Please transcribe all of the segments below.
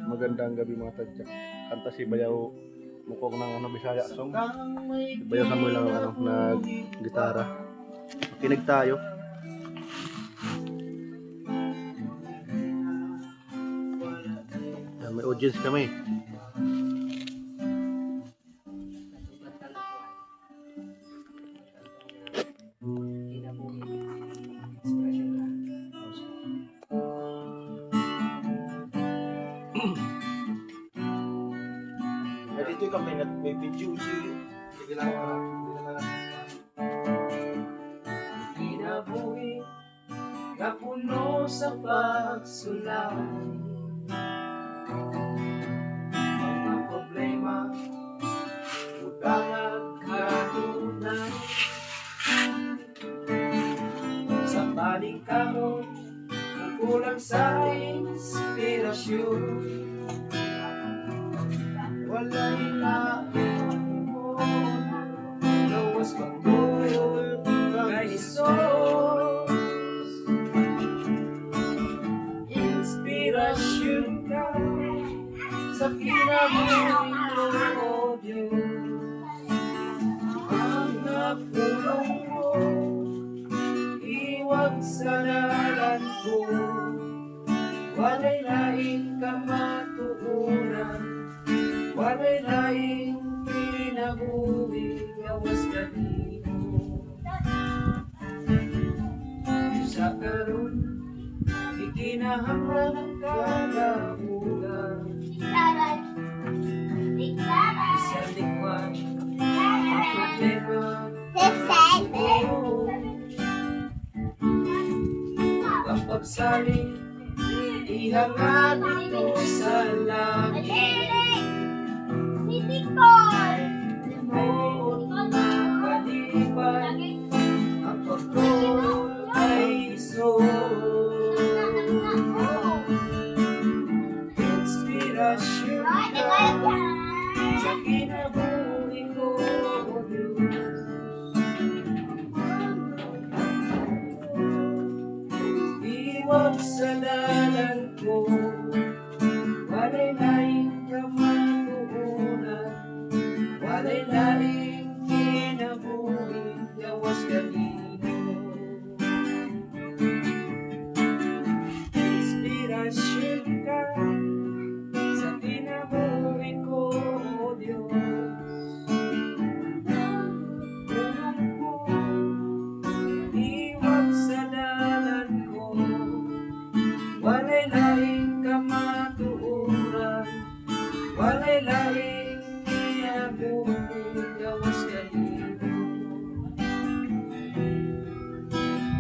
Magandang gabi mga tadyak. Kanta si Bayaw Mukong ng Bisaya song. Si Bayaw Samuel lang nag-gitara. Makinig tayo. Yan, may audience kami. Dito kami may video sige lang Kinabuhi na puno sa pagsulay, mga problema udang nagkatunay sa palikamo kulang sa inspirasyon. Wala'y lain mo, lawas pagdulog kay Isos. Inspirasyon ka sa kinabuhi mo, O Diyos. Ang napulong mo, iwag sa lalan ko. Wala'y lain ka matuunan, wala'y laing pinabuhi, gawas kanino. Sa karon, ikinahanglan ang kalabugan. Sa likwan, ang problema, ang pagsaling, ihangad ito sa langit. Kalipan ang pagdulog kay Isos. Inspirasyon ka sa kinabuhi ko, O Diyos. Iwag sa dalan ko, wala'y laing ka matuunan, wala'y laing kinabuhi, gawas kanino. Inspirasyon ka sa kinabuhi ko, O Diyos. Tulong mo, iwag sa dalan ko, wala'y laing ka matuunan, wala'y laing kinabuhi, gawas kanino.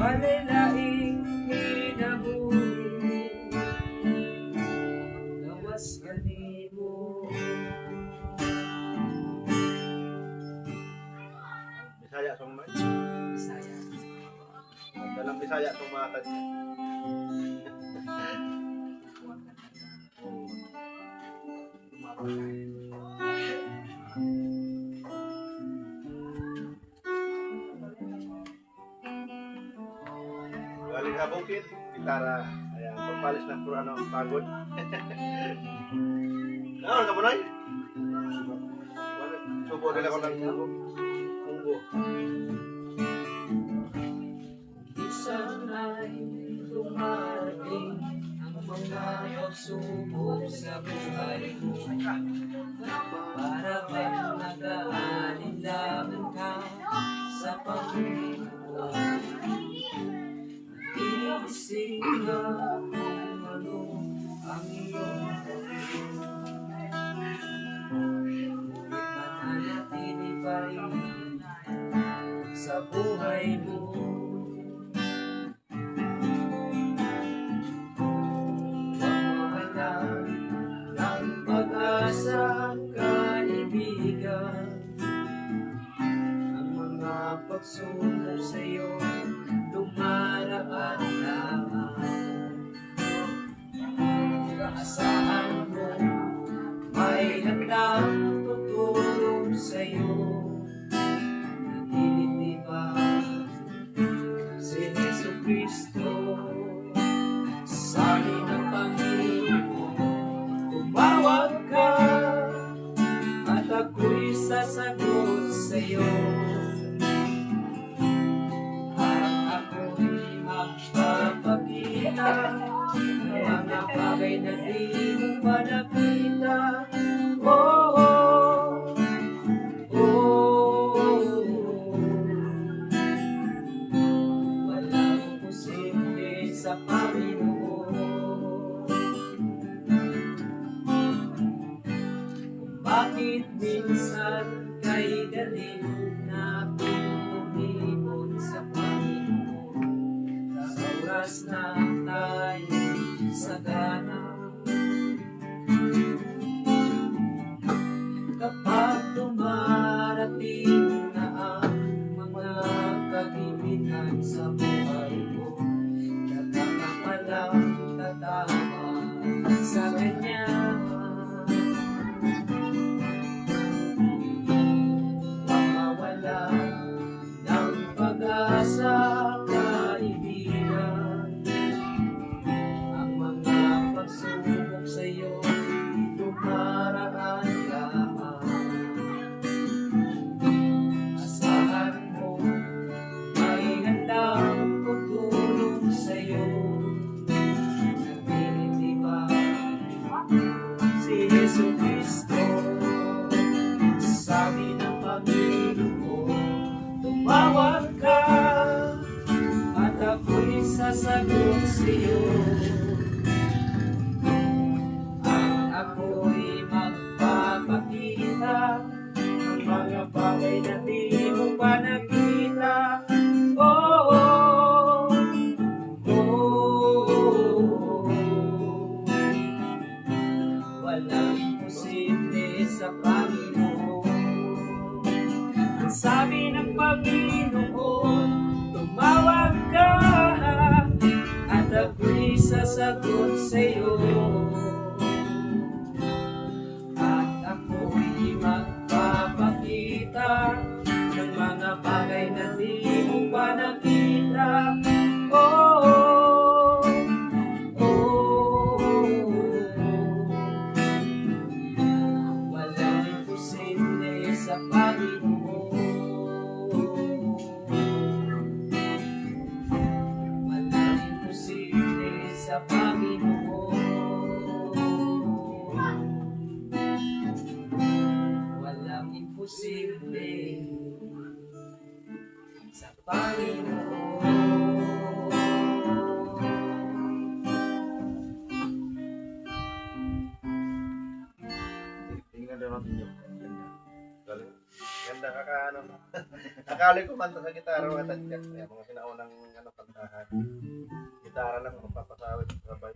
Wala'y laing kinabuhi, gawas kanino. Bisaya song man. Bisaya. Dalang Bisaya song mga tadyak. Galing sa bukid, gitara. Ayan, pagpalis na kung ano, pagod. Ano ka mo na yun? Subo nila ko ng munggo. Isang ay dumarating ang mga pagsubok sa buhay mo. Para bang nag-aalinlangan ka sa pagbubuhay. Iisip ka kung ano ang iyong pagbubuhay. Ngunit mananatili pa rin sa buhay mo. Pagmahalan ng pag-asa, kaibigan, ang mga pagsubok sa'yo dumaraan lamang. Kaasahan mo, may handang tutulong sa'yo. Nagilitiban si Jesucristo sa sasagot sa'yo. At ako'y magpapakita ng mga bagay na di mo pa nakita. Oh, oh, oh. Walang imposible sa Panginoon. Bakit minsan kay galing natin tumibon sa Panginoon sa oras na tayo sagana? Kapag dumarating na ang mga kagimitan sa buhay mo, tsaka ka palang tatama sa Kanya. Mawawala ng pag-asa, kaibigan, ang mga pagsubok sa'yo dumaraan lamang. Asahan mo may handang tutulong sa'yo. Hindi ba si Jesu Cristo? Sabi ng Panginoon, tumawag ka at ako'y sasagot sa'yo. At ako'y magpapakita ng mga bagay na di mo pa nakita. Oh, oh, oh. Walang imposible sa Panginoon. Ang sabi ng Panginoon, tumawag ka at ako'y sasagot sa'yo. At ako'y magpapakita ng mga bagay na di mo pa nakita. Oh, oh, oh. Walang imposible sa Panginoon. Walang imposible sa Panginoon. Walang imposible sa Panginoon. Tingnan daw natin yung ganda. Galing. Ganda kakaano. Akala ko manta sa gitara mga tadya. Kaya mga sinaunang kantahan. Gitara lang magpapasawit sabay.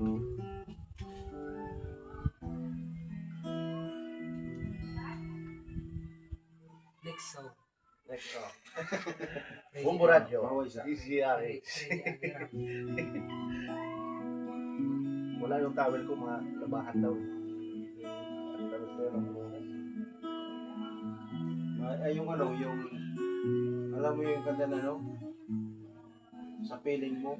Next song. Next song. Bumbo Radyo. Maway siya. DZRH. Wala yung towel ko, mga labahan daw. Ang tawag ko ng muna. Ay, yung ano, yung... Alam mo yung kanta na, no? Sa piling mo.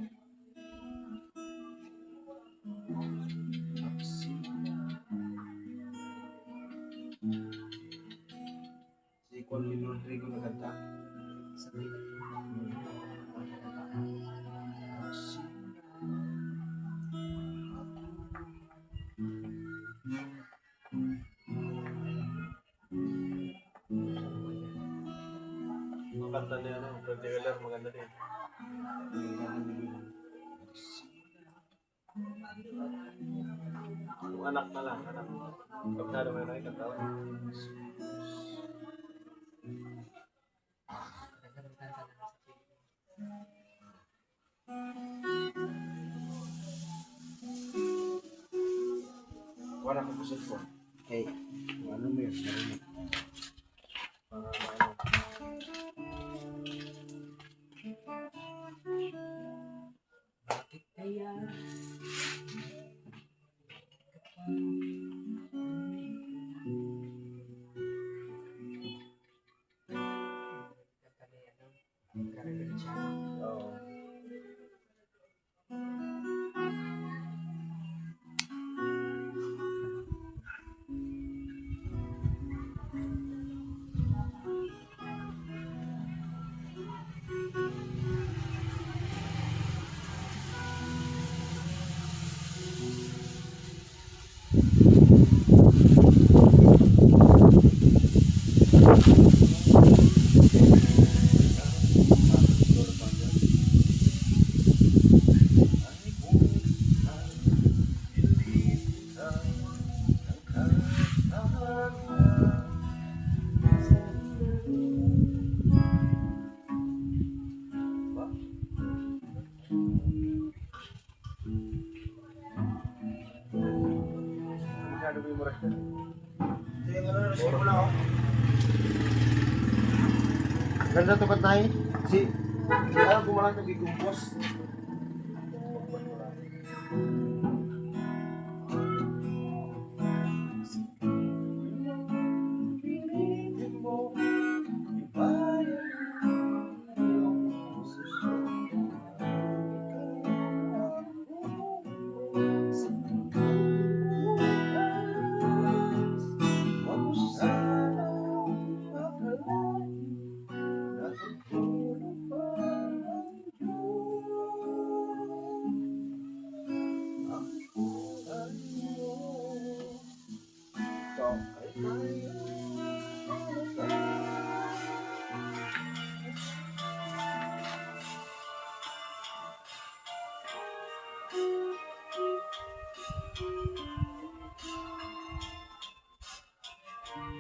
Si Colin Rodrigo na kanta. Sa piling. Yung kanta niya, ano, particular, maganda din. Yung anak na lang, anak. Kabnado mo yun ay kanta. Wala ko kusot ko. Hey, ano mo yun? Narinig. Para ano. Bakit kaya Oo. ano mo yung moras ka? Ito yung ano, simula ako. Ganda to katay. Si alam ko malang nagigumpos.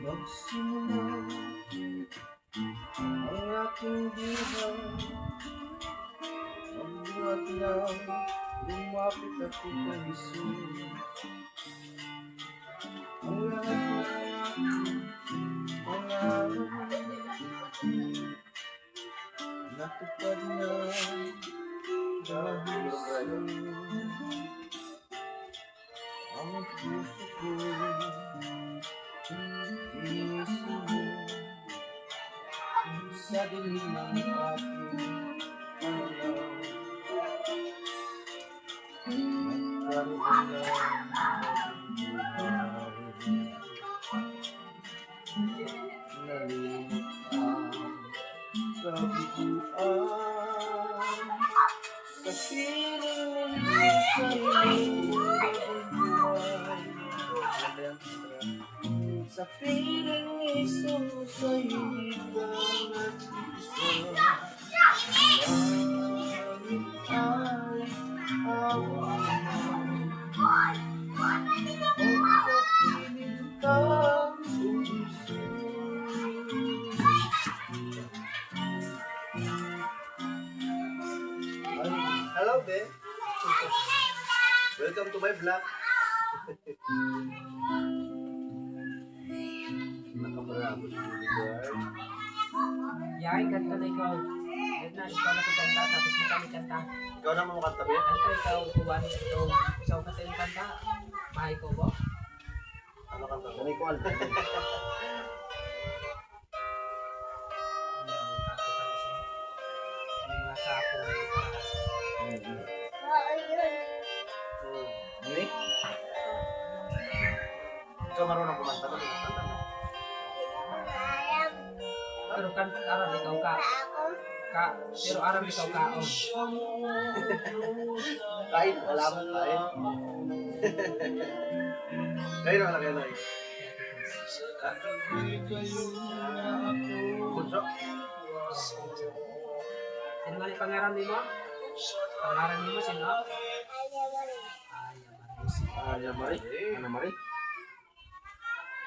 Magsimula ang aking buhay. Magbuhat lang, lumapit ako kay Jesus. Ang lahat na aking pangarap natupad na dahil sa'yo. Ang puso ko sa dilim ng aking pananaw, nagkaroon ng nalimot ang kabiguan sa piling sa piling isang sa'yo ka nag-isa. Langit ay awan, magkapiling kang puso. Hello, babe. Welcome to my vlog. Nakamarami si Edward. Yay, kanta na ikaw. Yan na, ikaw na kanta, tapos na kami kanta. Ikaw na mo kanta, babe? Ano ikaw, kuwan ito, ikaw kanta yung kanta. Mahay ko ba? Ano kanta? Ganay ko alta. Ini? Ikaw marunong kumanta ba? Kanta mo? Pero kan aram ikaw pero aram ikaw kaon. Kain, wala mo kain. Kain na kain na. Bunso? Sino man yung pangaram ni mo? Pangaram ni mo sino? Ana Mari. Ana Mari.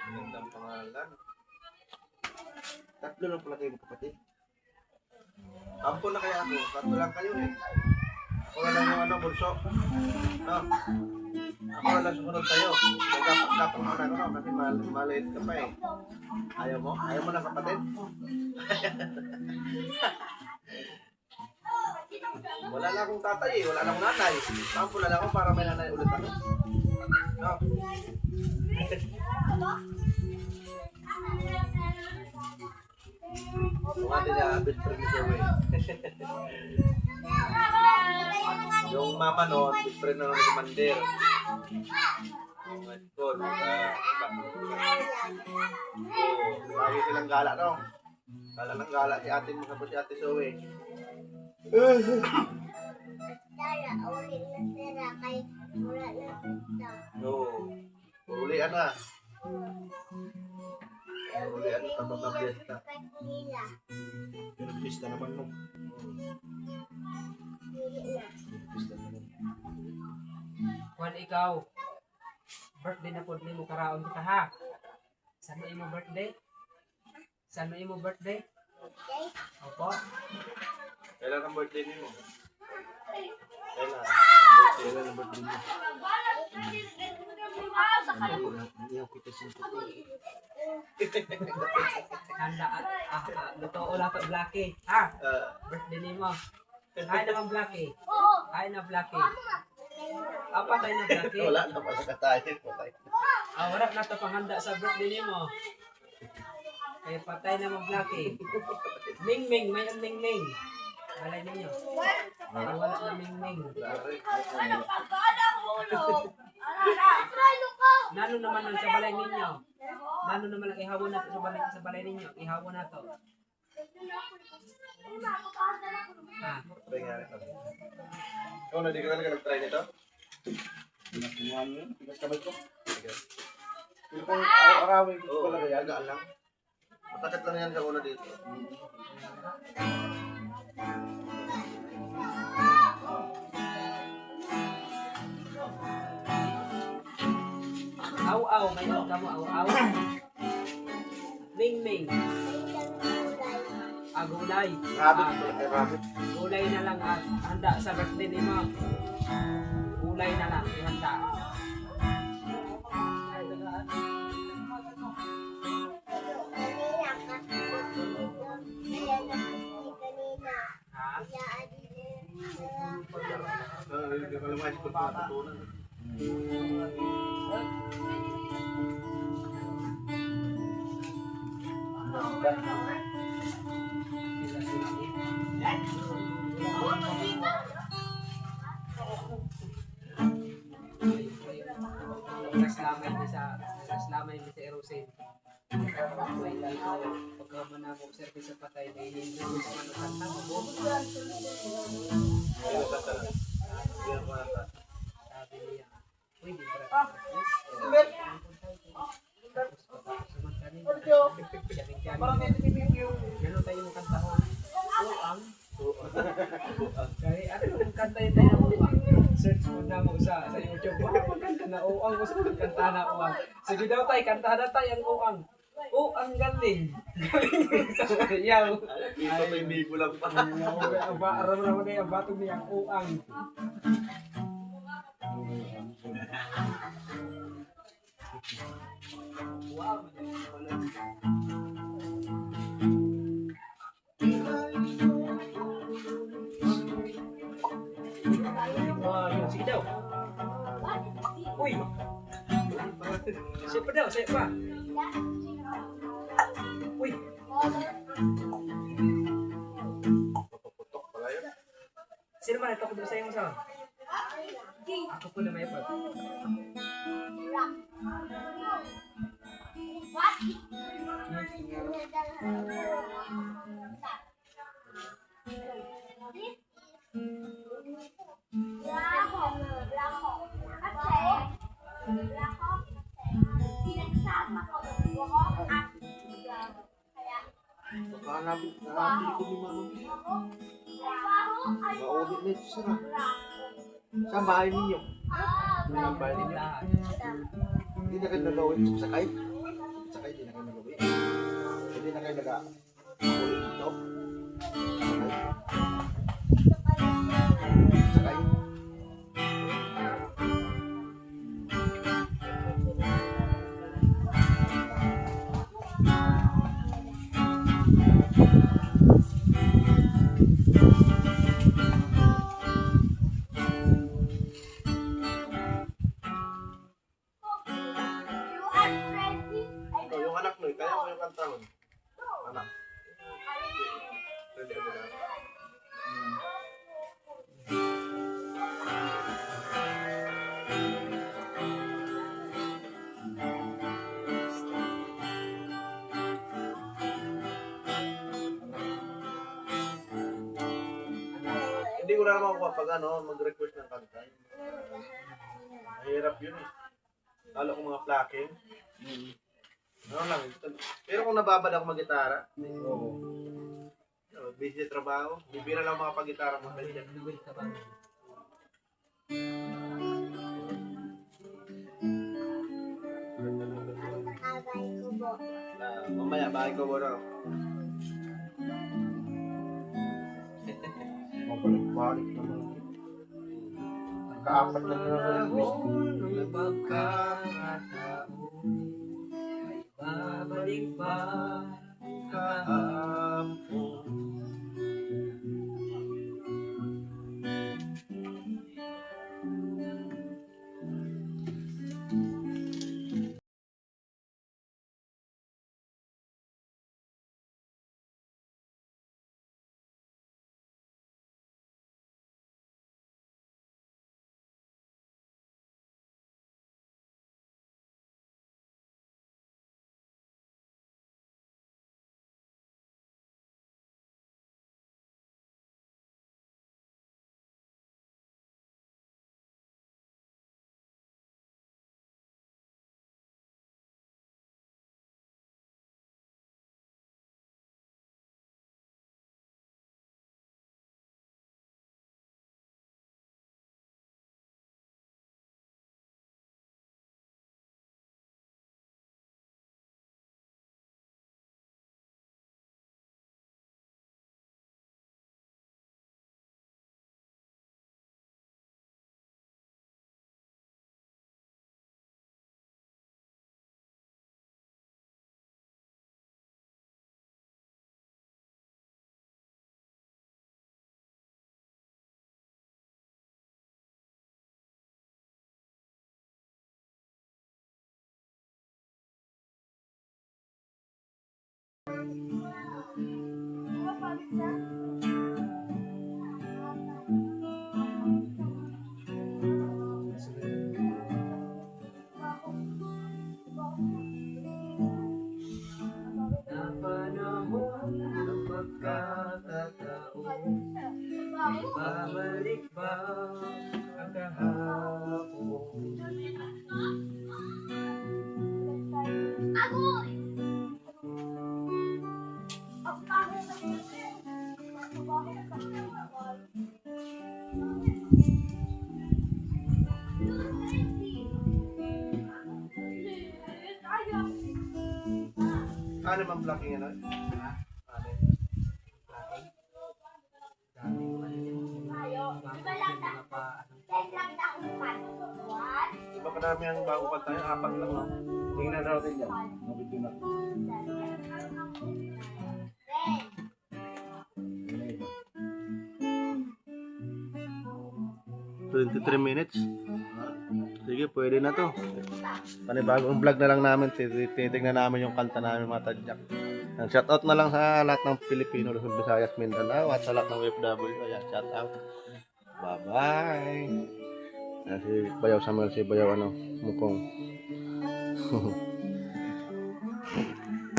Magandang pangalan. Tatlo lang pala kayo kapatid. Ampo na kaya ako. Tatlo lang kayo eh. Ako na lang yung ano, bunso. No? Ako na lang sumunod tayo. Nagkapag-kapag mo na ako, no? Kasi maliit ka pa eh. Ayaw mo? Ayaw mo na kapatid? Wala na akong tatay eh. Wala na akong nanay. Ampo na lang ako para may nanay ulit ako. No? Mga tinabit ko rin siya eh. Yung mama noon, best friend na ng commander. Lagi silang gala, no? Gala ng gala si ate mo tapos si ate Zoe. No. Ulian na. Ulian na tapos na fiesta. Pero fiesta naman no. Fiesta naman. Kung ikaw, birthday na po mo karaon kita ha. Saan mo imo birthday? Saan mo imo birthday? Opo. Kailan ang birthday niyo? Kailan? Kailan ang birthday niyo? Handa luto ulah pa Blacky. Ha? Birthday nimo. Ay naman Blacky. Ay na Blacky. Apa tayo na Blacky? Wala na pala ka tayo. Wala na to panghanda sa birthday nimo. Kaya patay na mo Blacky. Ming Ming, may ang Ming Ming. Balay ninyo. Ay, wala na Ming Ming. Nano naman ang sa balay ninyo? Nano naman ang ihawon nato sa balay ninyo? Ihawon nato. Ha? Try nga rin. Ikaw na, di ka talaga nag-try nito? Pinasuhan yun. Pinas kamay ko. Sige. Pero kung araw-arawin ko Oo, talaga yan. yagaan lang. Matakit lang yan sa una dito. Aw-aw, may ka mo aw-aw. Ming Ming. Gulay. Rabbit, may rabbit. Gulay na lang at handa sa birthday ni mo. Gulay na lang, ihanda. Ha? Hindi ko alam high school pa natutunan. Naslamay ni sa Erosin. May dito, pagka manamo service sa patay, na hindi sa manukanta mo. Hindi ko kanta. Hindi ko kanta. Sabi niya, uy, di ba? Ganun tayo mo kanta ko. Uang. Kaya ano yung kanta yun tayo na uang? Search mo na mo sa YouTube. Wala pang kanta na uang. Gusto ko kanta na uang. Sige daw tayo, kanta na tayo ang uang. Oh, ang galing. Galing sa yaw. Dito may bigo lang pa. Aram naman kayo, batong niya ang uang. Wow. Sige daw. Uy. Siapa daw, siapa? Uy. Paputok pala yun. Sino man ito ko doon sa iyong sa? Ako po na may ipag. Baka hanapin ko ni mama. Maulit na ito sila. Saan bahay ninyo? Saan bahay ninyo? Hindi na kayo nagawin sa sakay? Sakay, hindi na kayo nagawin. Hindi na kayo nag-ulit dito? Sakay? Sakay? Ikaw, yung anak mo, kaya mo yung kantahon. Anak. Pwede ka na. Hindi ko na naman kuha pag mag-request ng kanta. Mahirap yun eh. Lalo kung mga plucking. Ano lang, pero kung nababad ako mag-gitara, busy sa trabaho, bibira lang mga pag-gitara mo. Nagwit ka ba? Mamaya, bahay ko muna. Mabalik-balik naman. Kaapat na naman. Pagkakalala Na panahon ng pagkakataon, babalik ba ang kahapon? Ano mang vlogging ano? Dami ko ano yung mga pa, Diba kadami ang bago pa tayo? 4 lang, no? Tingnan natin yan. Mabigyan na. 23 minutes. Sige, pwede na to. Panibagong vlog na lang namin. Titignan namin yung kanta namin mga tadyak. Shoutout na lang sa lahat ng Pilipino, Luzon, Visayas, Mindanao at sa lahat ng OFW. Ayan, shoutout. Bye-bye. Si Bayaw Samuel, si Bayaw Mukong.